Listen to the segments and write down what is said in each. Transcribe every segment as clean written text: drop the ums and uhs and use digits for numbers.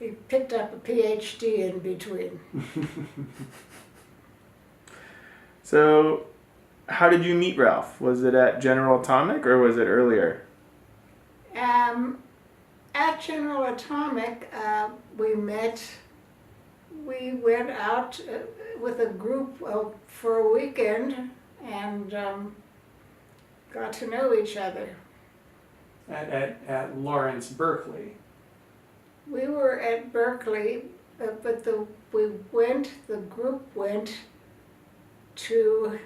He picked up a PhD in between. So, how did you meet Ralph? Was it at General Atomic or was it earlier? At General Atomic, we met. We went out with a group for a weekend and got to know each other. At Lawrence Berkeley. We were at Berkeley, but the group went to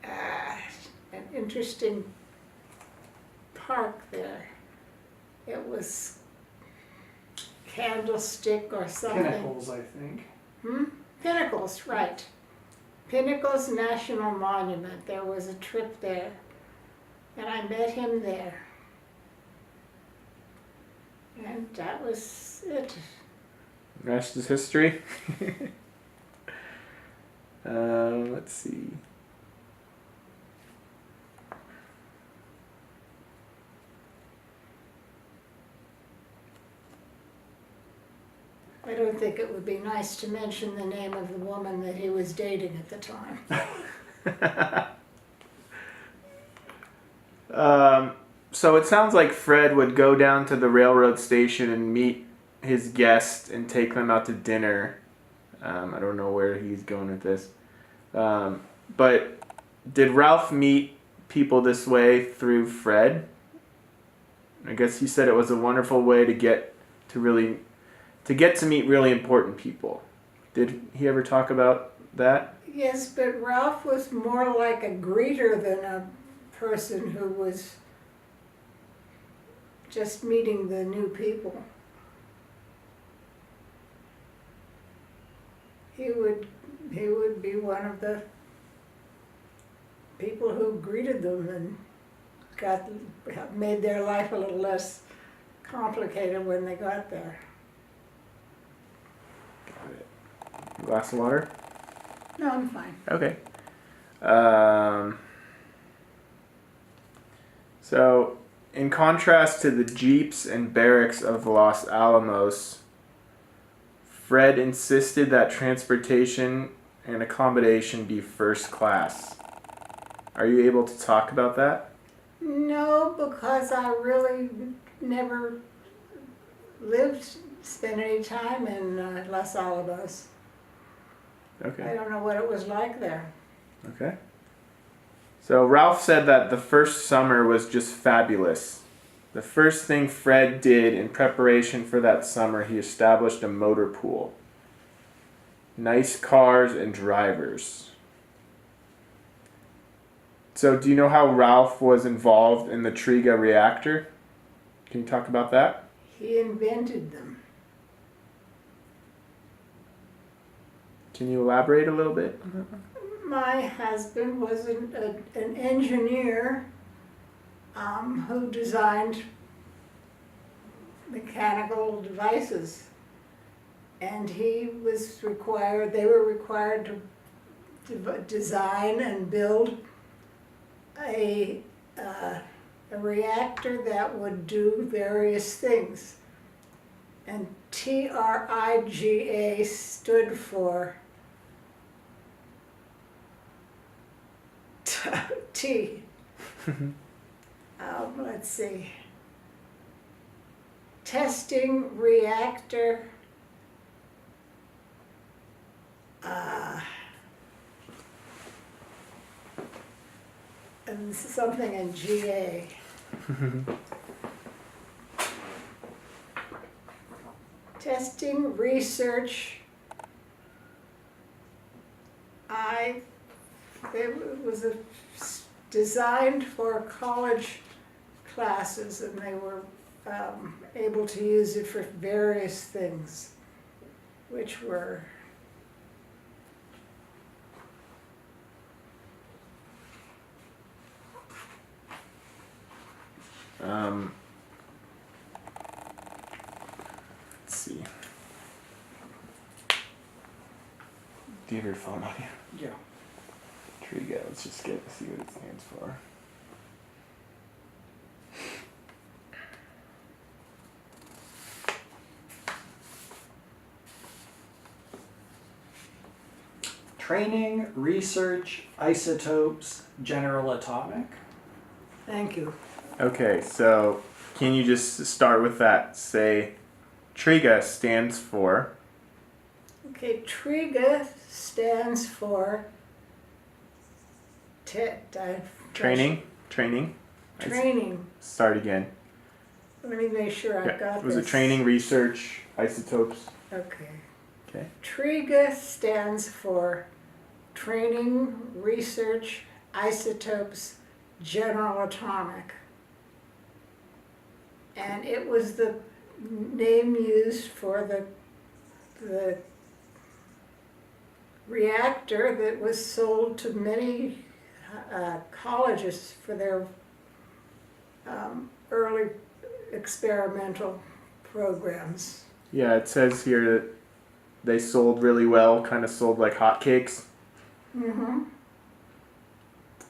an interesting park there. It was Candlestick or something. Pinnacles, I think. Pinnacles, right. Pinnacles National Monument. There was a trip there. And I met him there. And that was it. The rest is history. Let's see. I don't think it would be nice to mention the name of the woman that he was dating at the time. So it sounds like Fred would go down to the railroad station and meet his guest and take them out to dinner. I don't know where he's going with this. But did Ralph meet people this way through Fred? I guess he said it was a wonderful way to get to meet really important people. Did he ever talk about that? Yes, but Ralph was more like a greeter than a person who was just meeting the new people. He would be one of the people who greeted them and made their life a little less complicated when they got there. Got it. A glass of water? No, I'm fine. Okay. So, in contrast to the jeeps and barracks of Los Alamos, Fred insisted that transportation and accommodation be first class. Are you able to talk about that? No, because I really never spent any time in Los Alamos. I Okay. don't know what it was like there. Okay. So Ralph said that the first summer was just fabulous. The first thing Fred did in preparation for that summer, he established a motor pool. Nice cars and drivers. So do you know how Ralph was involved in the Triga reactor? Can you talk about that? He invented them. Can you elaborate a little bit? My husband was an engineer who designed mechanical devices, and they were required to design and build a reactor that would do various things. And TRIGA stood for T. Let's see. Testing reactor. And something in GA. Testing research. It was designed for college classes, and they were able to use it for various things, which were let's see. Do you have your phone on you? Yeah. Triga, let's just see what it stands for. Training, research, isotopes, General Atomic. Thank you. Okay, so can you just start with that? Say, TRIGA stands for. Okay, TRIGA stands for Training. Training. Start again. Let me make sure I've got this. Was it training, research, isotopes? Okay. Okay. TRIGA stands for Training, Research, Isotopes, General Atomic. And it was the name used for the reactor that was sold to many colleges for their early experimental programs. Yeah, it says here that they sold really well, kind of sold like hotcakes. Mm-hmm.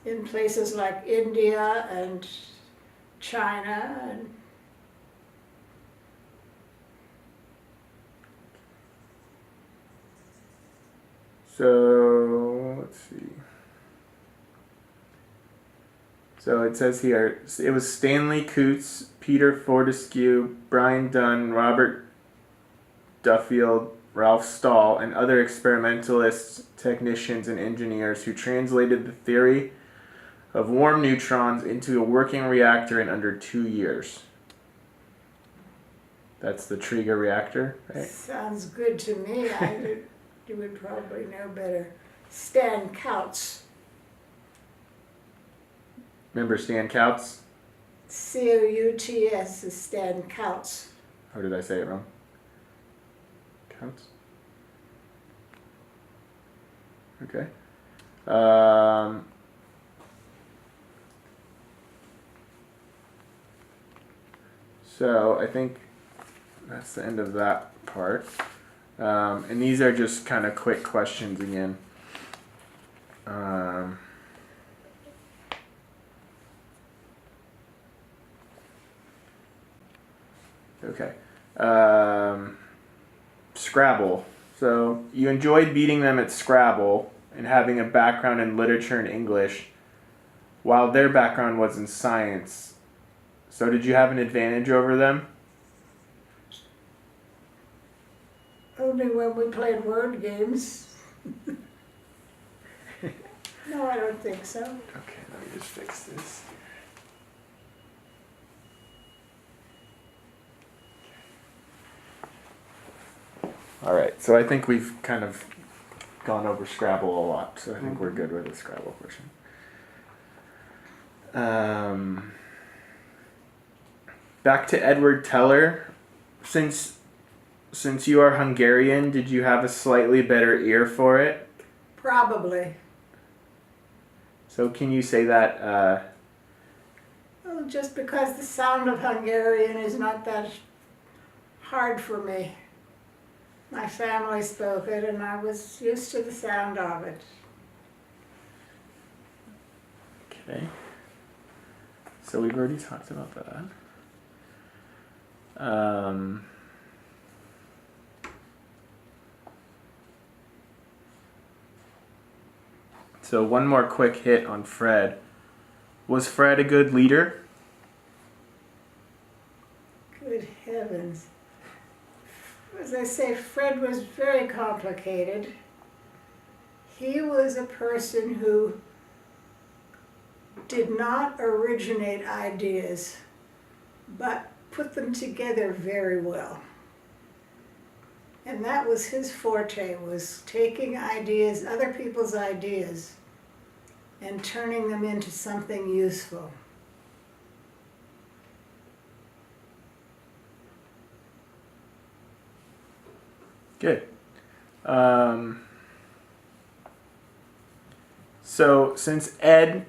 In places like India and China and So, let's see. So it says here, it was Stanley Coots, Peter Fortescue, Brian Dunn, Robert Duffield, Ralph Stahl, and other experimentalists, technicians, and engineers who translated the theory of warm neutrons into a working reactor in under 2 years. That's the TRIGA reactor, right? sounds good to me. You would probably know better. Stan Kautz, Remember Stan Kautz? Couts is Stan Kautz. Or did I say it wrong? Kautz? Okay. So I think that's the end of that part. And these are just kind of quick questions again. Okay. Scrabble. So you enjoyed beating them at Scrabble and having a background in literature and English, while their background was in science. So did you have an advantage over them? Only when we played word games. No, I don't think so. Okay, let me just fix this. All right, so I think we've kind of gone over Scrabble a lot, so I think we're good with the Scrabble portion. Back to Edward Teller. Since you are Hungarian, did you have a slightly better ear for it? Probably. So can you say that? Well, just because the sound of Hungarian is not that hard for me. My family spoke it and I was used to the sound of it. Okay. So we've already talked about that. So one more quick hit on Fred. Was Fred a good leader? Good heavens. As I say, Fred was very complicated. He was a person who did not originate ideas, but put them together very well. And that was his forte, was taking ideas, other people's ideas, and turning them into something useful. Good. So since Ed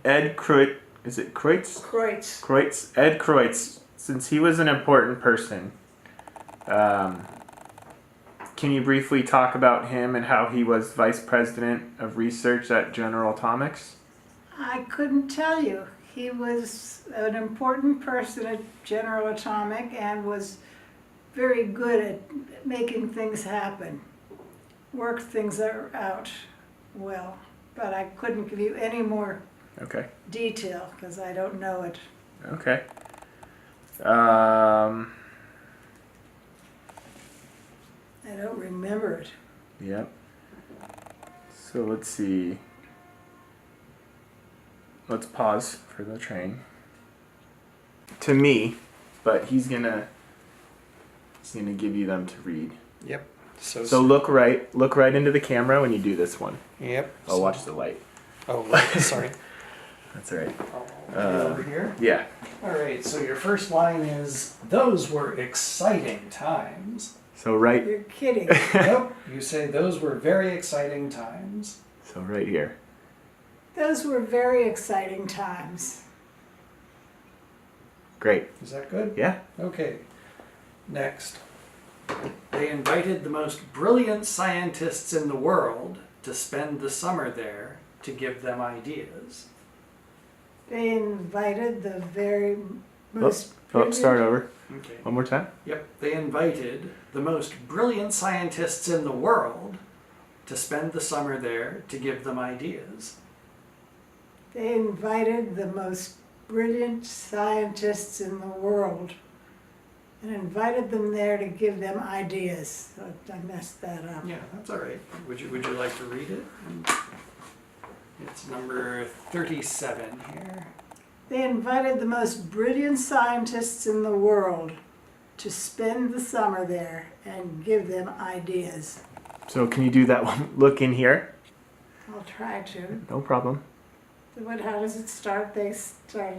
Kreutz, is it Kreutz? Kreutz. Kreutz, Ed Kreutz, since he was an important person, can you briefly talk about him and how he was vice president of research at General Atomics? I couldn't tell you. He was an important person at General Atomic and was very good at making things happen, worked things out. well, but I couldn't give you any more Okay. detail because I don't know it. Okay. I don't remember it. Yep. So let's see. Let's pause for the train. To me, but he's gonna give you them to read. Yep. So look right into the camera when you do this one. Yep. Oh, watch the light. Oh, right. Sorry. That's all right. Over here. Yeah. All right. So your first line is, "Those were exciting times." So right. You're kidding. Nope. You say those were very exciting times. So right here. Those were very exciting times. Great. Is that good? Yeah. Okay. Next. They invited the most brilliant scientists in the world to spend the summer there to give them ideas. They invited the very most brilliant... Start over. Okay. One more time. Yep. They invited the most brilliant scientists in the world to spend the summer there to give them ideas. They invited the most brilliant scientists in the world and invited them there to give them ideas. So I messed that up. Yeah, that's all right. Would you like to read it? It's number 37 here. They invited the most brilliant scientists in the world to spend the summer there and give them ideas. So can you do that one? Look in here. I'll try to. No problem. How does it start? They start.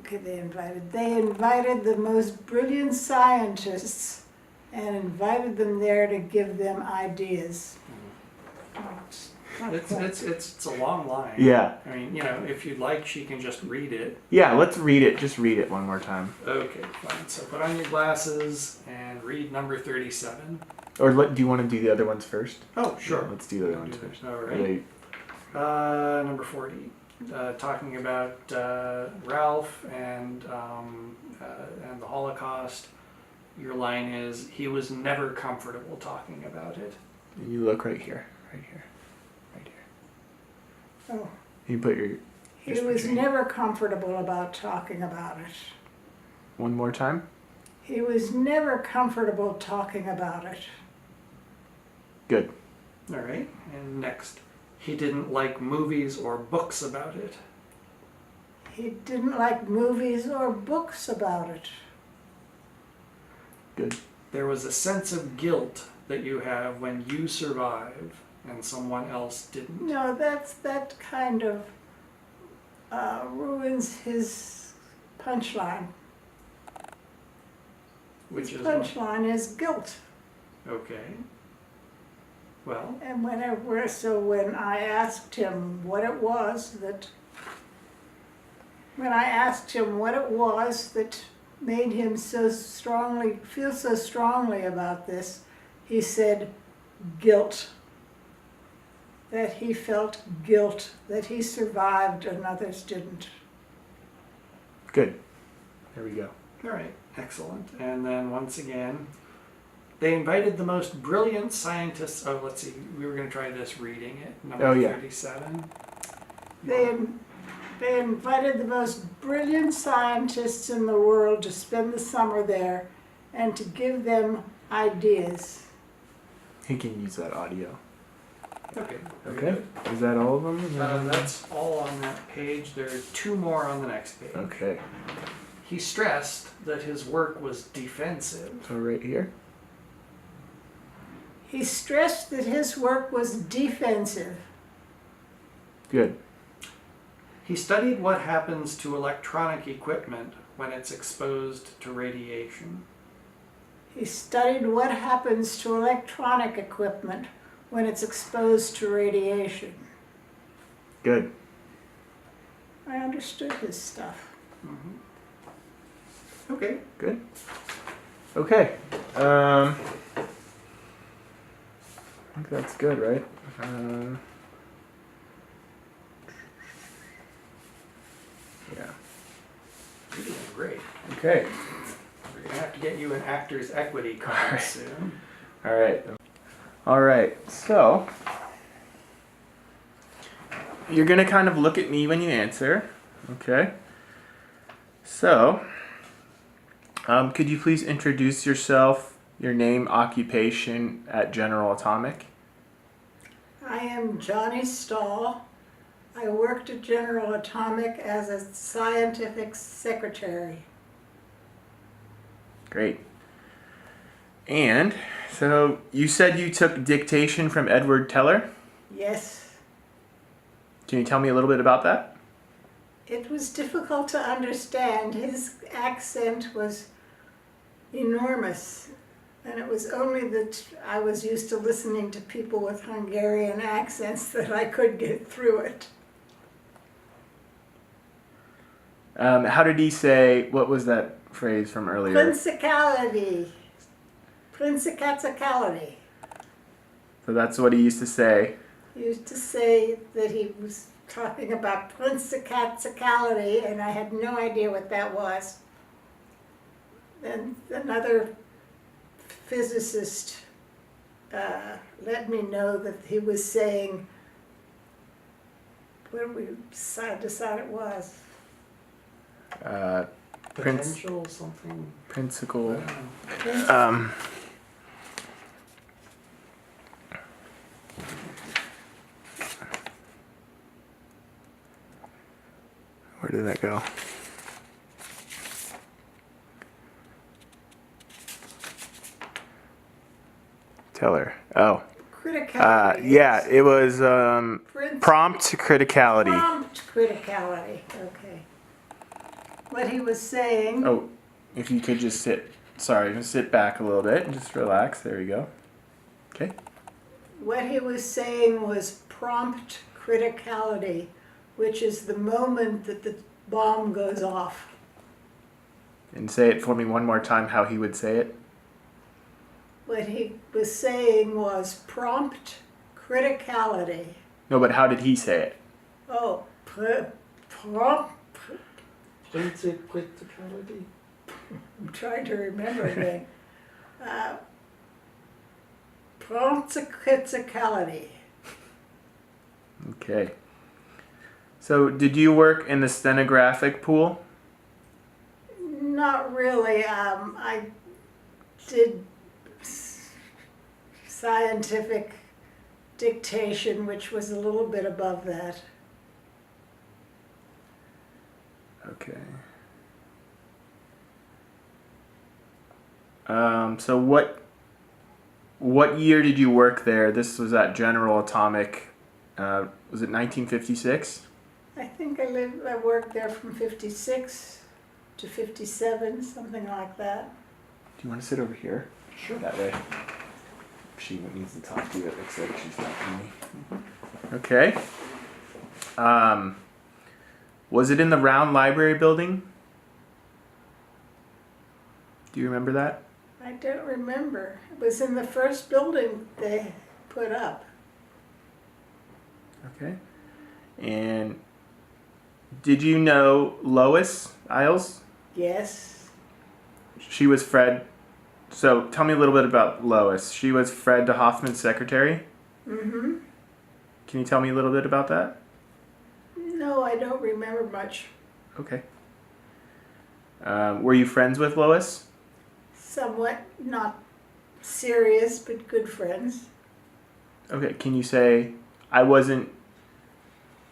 Okay, they invited the most brilliant scientists and invited them there to give them ideas. It's a long line. Yeah. I mean, if you'd like, she can just read it. Yeah. Let's read it. Just read it one more time. Okay, fine. So put on your glasses and read number 37. Or do you want to do the other ones first? Oh, sure. Yeah, let's do the other ones first. All right. Number 40. Talking about Ralph and the Holocaust. Your line is, he was never comfortable talking about it. And you look right here. Right here. Right here. Oh, You put your... he was never comfortable about talking about it. One more time. He was never comfortable talking about it. Good. All right. And next. He didn't like movies or books about it. He didn't like movies or books about it. Good. There was a sense of guilt that you have when you survive and someone else didn't. No, that kind of ruins his punchline. Which His is what? punchline is guilt. Okay. Well, And when I asked him what it was that made him feel so strongly about this, he said guilt. That he felt guilt that he survived and others didn't. Good. There we go. all right. Excellent. And then once again, they invited the most brilliant scientists. Oh, let's see. We were going to try this reading it. Number 37. They invited the most brilliant scientists in the world to spend the summer there and to give them ideas. He can use that audio. Okay. very Okay. good. Is that all of them? That's all on that page. There are 2 more on the next page. Okay. He stressed that his work was defensive. So right here. He stressed that his work was defensive. Good. He studied what happens to electronic equipment when it's exposed to radiation. He studied what happens to electronic equipment when it's exposed to radiation. Good. I understood his stuff. Okay. Good. Okay. I think that's good, right? Yeah. You're doing great. Okay. We're going to have to to get you an actor's equity card Alright. soon. All right. So you're gonna kind of look at me when you answer. Okay. So, could you please introduce yourself, your name, occupation at General Atomic? I am Jonnie Stahl. I worked at General Atomic as a scientific secretary. Great. And so you said you took dictation from Edward Teller. Yes, Can you tell me a little bit about that? it was difficult to understand. His accent was enormous, and it was only that I was used to listening to people with Hungarian accents that I could get through it. How did he say, what was that phrase from earlier? Principality. Principality. So that's what he used to say. He used to say that he was talking about principality, and I had no idea what that was. Then another physicist let me know that he was saying, what did we decide it was? Potential something. Principle. I don't know. Where did that go? Teller. Oh. Criticality. Yeah, it was prompt criticality. Prompt criticality, okay. What he was saying, Oh, if you could just sit back a little bit and just relax. There we go. Okay. what he was saying was prompt criticality, which is the moment that the bomb goes off. And say it for me one more time how he would say it. What he was saying was prompt criticality. No, but how did he say it? Oh, prompt. Principality. I'm trying to remember again. Prompt criticality. Okay. So, did you work in the stenographic pool? Not really. I did scientific dictation, which was a little bit above that. Okay. So what year did you work there? This was at General Atomic. Was it 1956? I think I worked there from 56 to 57, something like that. Do you want to sit over here? Sure. That way. She needs to talk to you. It looks like she's talking to me. Okay. Was it in the round library building? Do you remember that? I don't remember. It was in the first building they put up. Okay. And did you know Lois Isles? Yes. She was Fred. So tell me a little bit about Lois. She was Fred de Hoffman's secretary. Mm-hmm. Can you tell me a little bit about that? No, I don't remember much. Okay. Were you friends with Lois? Somewhat not serious, but good friends. Okay. Can you say I wasn't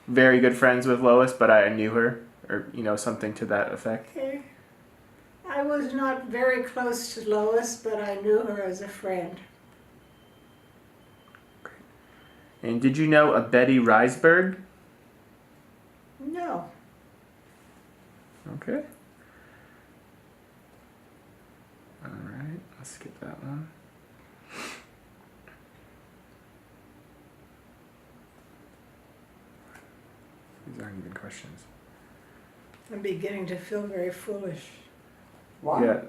very good friends with Lois, but I knew her, or something to that effect? Okay. I was not very close to Lois, but I knew her as a friend. And did you know a Betty Reisberg? No. Okay. All right. Let's skip that one. These aren't even questions. I'm beginning to feel very foolish. Why? Yeah.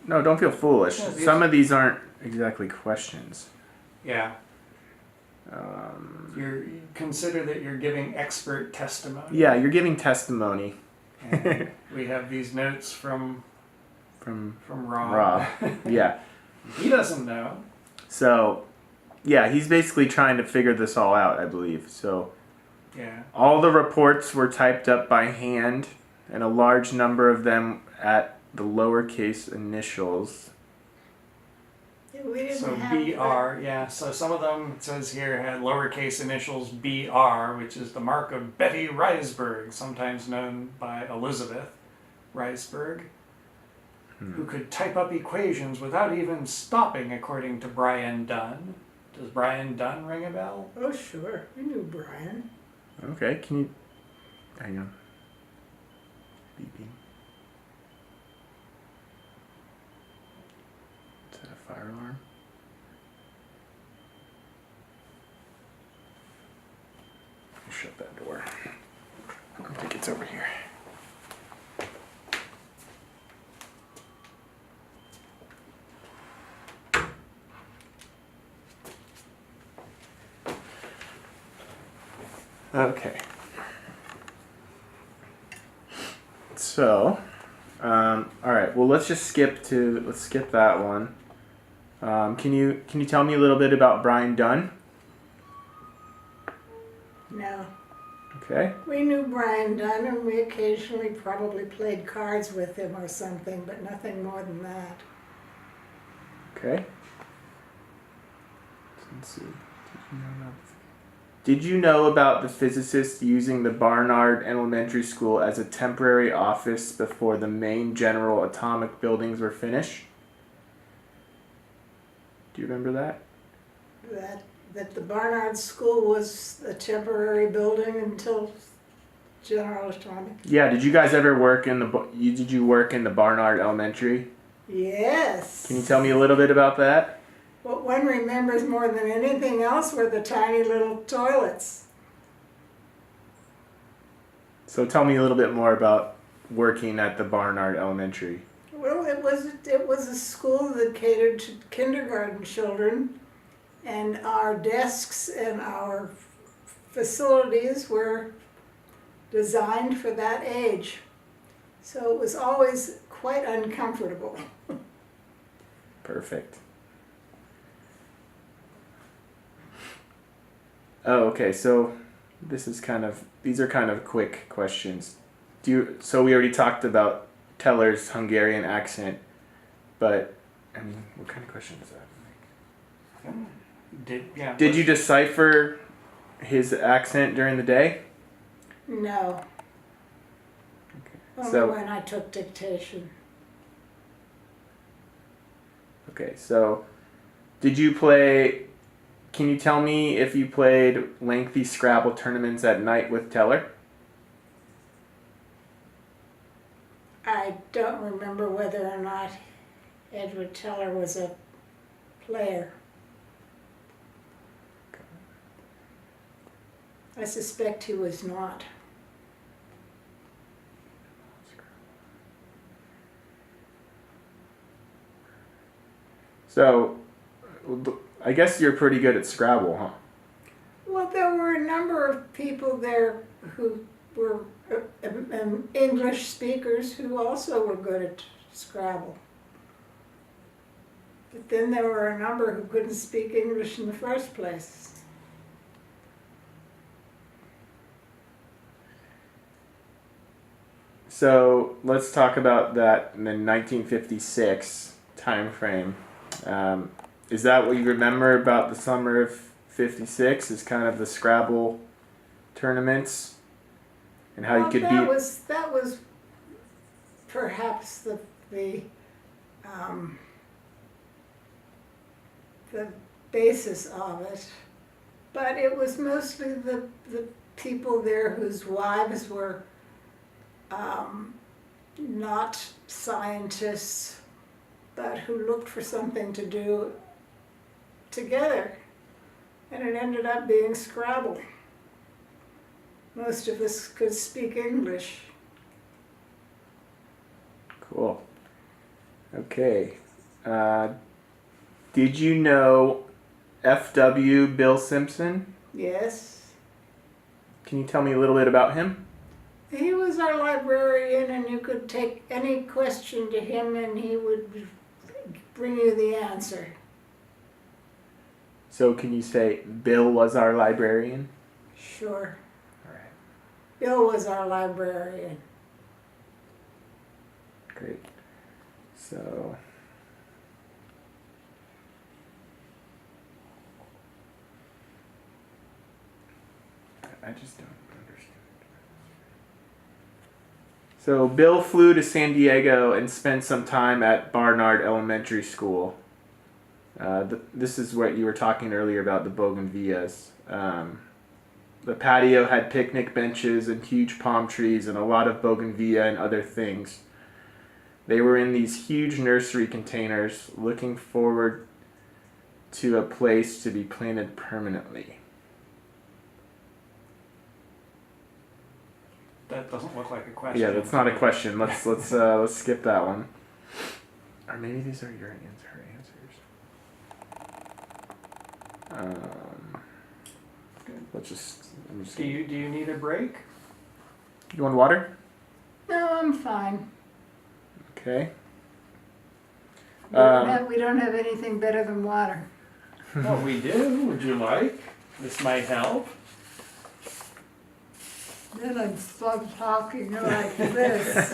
No, don't feel foolish. Yeah, Some of these aren't exactly questions. Yeah. Um, You consider that you're giving expert testimony. yeah, you're giving testimony. And we have these notes from from Rob. Rob. Yeah. He doesn't know. So, yeah, he's basically trying to figure this all out, I believe. So, Yeah. all the reports were typed up by hand, and a large number of them at the lowercase initials. Yeah, we didn't So have BR, yeah. So some of them, it says here, had lowercase initials BR, which is the mark of Betty Reisberg, sometimes known by Elizabeth Reisberg, who could type up equations without even stopping, according to Brian Dunn. Does Brian Dunn ring a bell? Oh, sure. We knew Brian. Okay, can you... Hang on. Beeping. Is that a fire alarm? Shut that door. I think it's over here. Okay. So, all right. Well, let's skip that one. Can you tell me a little bit about Brian Dunn? No. Okay. We knew Brian Dunn, and we occasionally probably played cards with him or something, but nothing more than that. Okay. Let's see. Did you know about the physicists using the Barnard Elementary School as a temporary office before the main general atomic buildings were finished? Do you remember that? That the Barnard School was a temporary building until General Atomic? Yeah, did you guys ever work in did you work in the Barnard Elementary? Yes. Can you tell me a little bit about that? What one remembers more than anything else were the tiny little toilets. So tell me a little bit more about working at the Barnard Elementary. Well, it was a school that catered to kindergarten children, and our desks and our facilities were designed for that age. So it was always quite uncomfortable. Perfect. Oh, okay. So these are kind of quick questions. So we already talked about Teller's Hungarian accent, but I mean, what kind of question does that make? Did you decipher his accent during the day? No. Okay. Only when I took dictation. Okay, so can you tell me if you played lengthy Scrabble tournaments at night with Teller? I don't remember whether or not Edward Teller was a player. I suspect he was not. So, I guess you're pretty good at Scrabble, huh? Well, there were a number of people there who were English speakers who also were good at Scrabble. But then there were a number who couldn't speak English in the first place. So let's talk about that in the 1956 time frame. Is that what you remember about the summer of '56? Is kind of the Scrabble tournaments and how you could beat? That was perhaps the basis of it, but it was mostly the people there whose wives were not scientists, but who looked for something to do together, and it ended up being Scrabble. Most of us could speak English. Cool. Okay. Did you know F.W. Bill Simpson? Yes. Can you tell me a little bit about him? He was our librarian, and you could could take any question to him and he would bring you the answer. So can you say Bill was our librarian? Sure. All right. Bill was our librarian. Great. So. I just don't understand. So Bill flew to San Diego and spent some time at Barnard Elementary School. This is what you were talking earlier about, the bougainvilleas. The patio had picnic benches and huge palm trees and a lot of bougainvillea and other things. They were in these huge nursery containers, looking forward to a place to be planted permanently. That doesn't look like a question. Yeah, that's not a question. Let's skip that one. Or maybe these are her answers. Let's just. Do you need a break? You want water? No, I'm fine. Okay. We don't have anything better than water. Oh, we do. Would you like? This might help. Then I'd stop talking like this.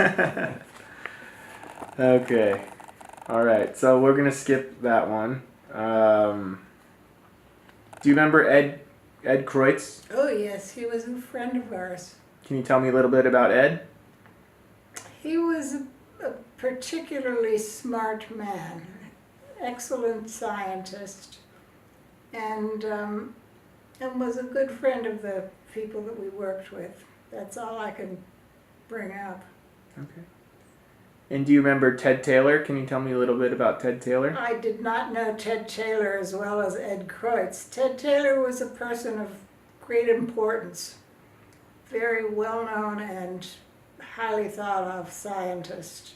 Okay. All right. So we're gonna skip that one. Do you remember Ed Kreutz? Oh yes, he was a friend of ours. Can you tell me a little bit about Ed? He was a particularly smart man, excellent scientist, and was a good friend of the people that we worked with. That's all I can bring up. Okay. And do you remember Ted Taylor? Can you tell me a little bit about Ted Taylor? I did not know Ted Taylor as well as Ed Kreutz. Ted Taylor was a person of great importance, very well known and highly thought of scientist.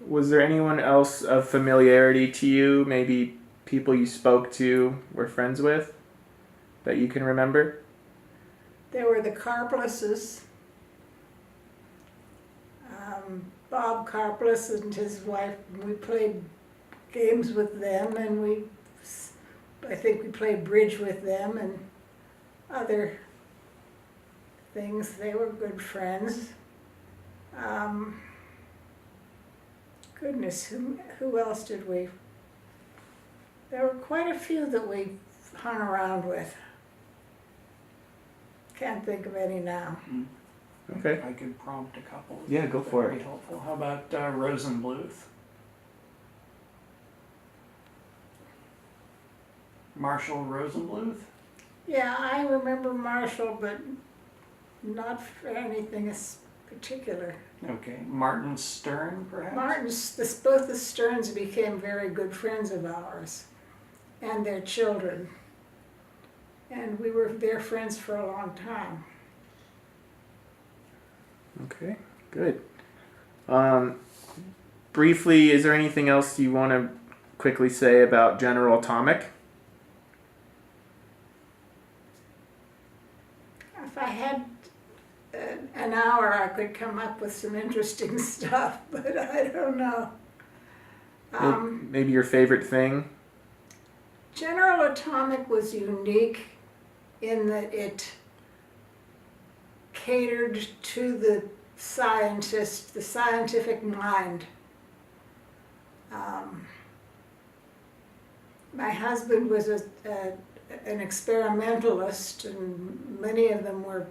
Was there anyone else of familiarity to you? Maybe people you spoke to, were friends with, that you can remember? There were the Karpluses. Bob Karplus and his wife, we played games with them, and I think we played bridge with them and other things. They were good friends. Goodness, who else did we? There were quite a few that we hung around with. Can't think of any now. Okay. I could prompt a couple. Yeah, go for That'd it. be helpful. How about Rosenbluth? Marshall Rosenbluth? Yeah, I remember Marshall, but not for anything particular. Okay. Martin Stern, perhaps? Both the Sterns became very good friends of ours, and their children. And we were their friends for a long time. Okay, good. Briefly, is there anything else you want to quickly say about General Atomic? If I had an hour, I could come up with some interesting stuff, but I don't know. Maybe your favorite thing? General Atomic was unique in that it catered to the scientist, the scientific mind. My husband was an experimentalist, and many of them were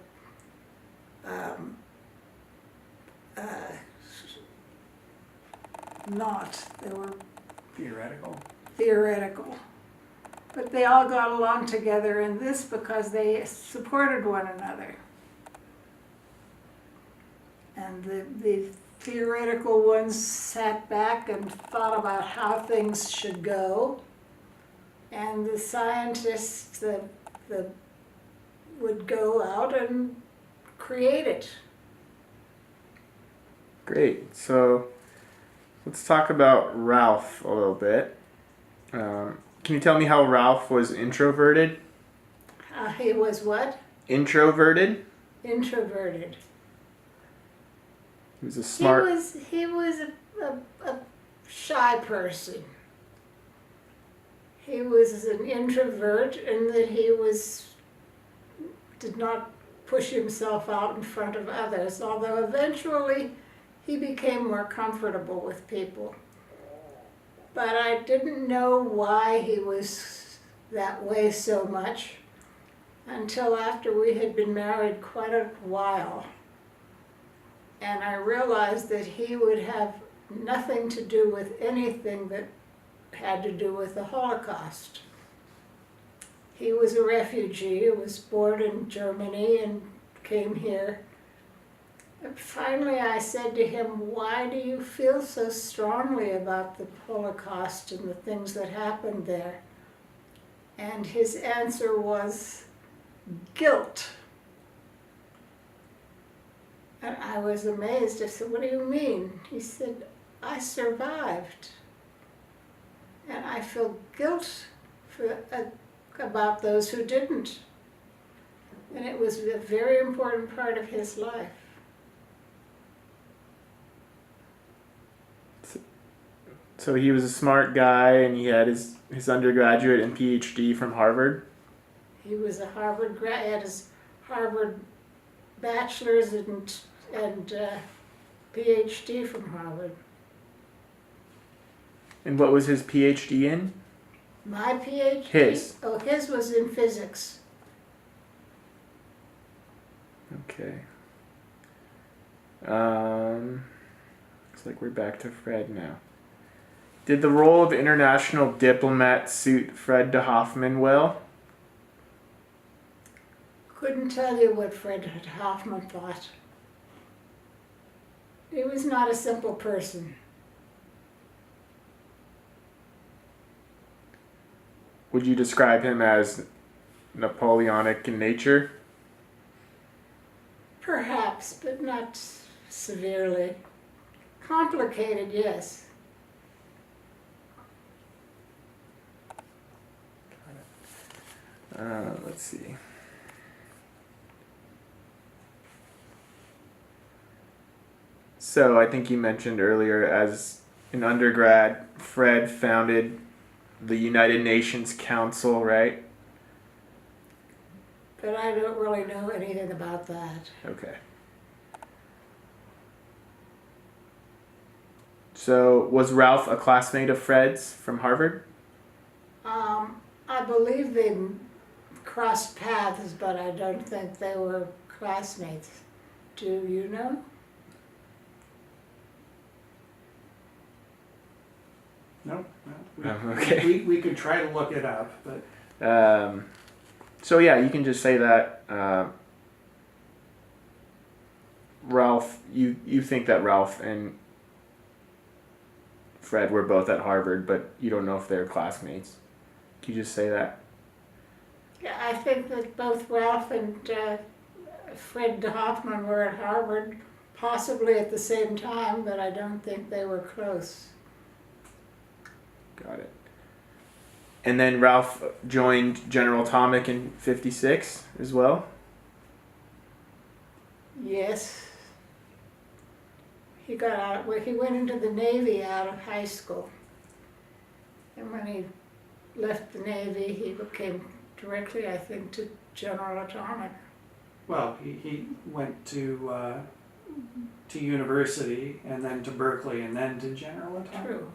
not. They were theoretical. But they all got along together in this because they supported one another. And the theoretical ones sat back and thought about how things should go. And the scientists would go out and create it. Great. So let's talk about Ralph a little bit. Can you tell me how Ralph was introverted? He was what? Introverted? Introverted. was a smart. He was a shy person. He was an introvert in that did not push himself out in front of others, although eventually he became more comfortable with people. But I didn't know why he was that way so much until after we had been married quite a while. And I realized that he would have nothing to do with anything that had to do with the Holocaust. He was a refugee, was born in Germany and came here. And finally I said to him, why do you feel so strongly about the Holocaust and the things that happened there? And his answer was, guilt. And I was amazed. I said, what do you mean? He said, I survived. And I feel guilt about those who didn't. And it was a very important part of his life. So he was a smart guy, and he had his undergraduate and PhD from Harvard. He was a Harvard grad. He had his Harvard bachelor's and PhD from Harvard. And what was his PhD in? My PhD? His. Oh, his was in physics. Okay. Looks like we're back to Fred now. Did the role of international diplomat suit Fred de Hoffman well? Couldn't tell you what Fred Hoffman thought. He was not a simple person. Would you describe him as Napoleonic in nature? Perhaps, but not severely. Complicated, yes. Let's see. So I think you mentioned earlier, as an undergrad, Fred founded the United Nations Council, right? But I don't really know anything about that. Okay. So was Ralph a classmate of Fred's from Harvard? I believe they crossed paths, but I don't think they were classmates. Do you know? No. Okay. We could try to look it up, but So yeah, you can just say that Ralph, you think that Ralph and Fred were both at Harvard, but you don't know if they're classmates. Can you just say that? Yeah, I think that both Ralph and Fred de Hoffman were at Harvard, possibly at the same time, but I don't think they were close. Got it. And then Ralph joined General Atomic in '56 as well? Yes. He got out, well, he went into the Navy out of high school. And when he left the Navy, he came directly, I think, to General Atomic. well, he went to university and then to Berkeley and then to General Atomic. True.